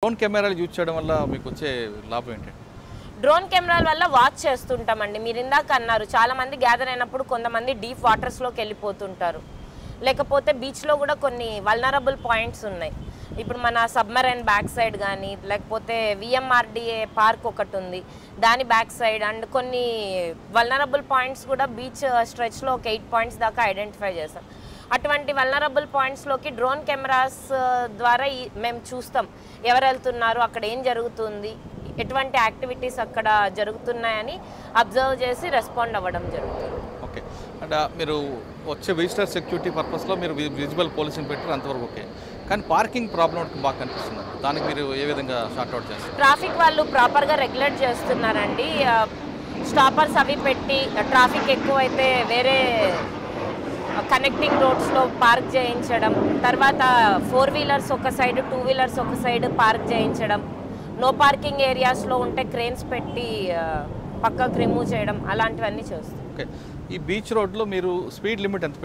Drone కెమెరాలు use చేయడం వల్ల మీకు వచ్చే లాభం ఏంటి? డ్రోన్ కెమెరాల వల్ల వాచ్ చేస్తుంటామండి. మీరు ఇందాక అన్నారు చాలా మంది గ్యాదర్ అయినప్పుడు కొంతమంది డీప్ వాటర్స్లోకి వెళ్ళిపోతుంటారు, లేకపోతే బీచ్లో కూడా కొన్ని వల్నరబుల్ పాయింట్స్ ఉన్నాయి. ఇప్పుడు మన సబ్మరైన్ బ్యాక్ సైడ్ కానీ లేకపోతే విఎంఆర్డిఏ పార్క్ ఒకటి ఉంది, దాని బ్యాక్ సైడ్ అండ్ కొన్ని వల్నరబుల్ పాయింట్స్ కూడా బీచ్ స్ట్రెచ్లో ఒక 8 పాయింట్స్ దాకా ఐడెంటిఫై చేస్తాం. అటువంటి వల్నరబుల్ పాయింట్స్లోకి డ్రోన్ కెమెరాస్ ద్వారా మేము చూస్తాం ఎవరు వెళ్తున్నారు, అక్కడ ఏం జరుగుతుంది, ఎటువంటి యాక్టివిటీస్ అక్కడ జరుగుతున్నాయని అబ్జర్వ్ చేసి రెస్పాండ్ అవ్వడం జరుగుతుంది. ఓకే, అంటే మీరు వచ్చే విజిటర్ సెక్యూరిటీ పర్పస్లో మీరు విజిబుల్ పోలీసింగ్ పెట్టారు, అంతవరకు ఓకే. కానీ పార్కింగ్ ప్రాబ్లం బాగా కనిపిస్తుంది, దానికి మీరు ఏ విధంగా షార్ట్అవుట్ చేస్తారు? ట్రాఫిక్ వాళ్ళు ప్రాపర్గా రెగ్యులేట్ చేస్తున్నారండి. స్టాపర్స్ అవి పెట్టి ట్రాఫిక్ ఎక్కువైతే వేరే కనెక్టింగ్ రోడ్స్లో పార్క్ చేయించడం, తర్వాత 4 వీలర్స్ ఒక సైడ్ 2 వీలర్స్ ఒక సైడ్ పార్క్ చేయించడం, నో పార్కింగ్ ఏరియాస్లో ఉంటే క్రేన్స్ పెట్టి పక్కకు రిమూవ్ చేయడం, అలాంటివన్నీ చేస్తాం. ఓకే, ఈ బీచ్ రోడ్లో మీరు స్పీడ్ లిమిట్ ఎంత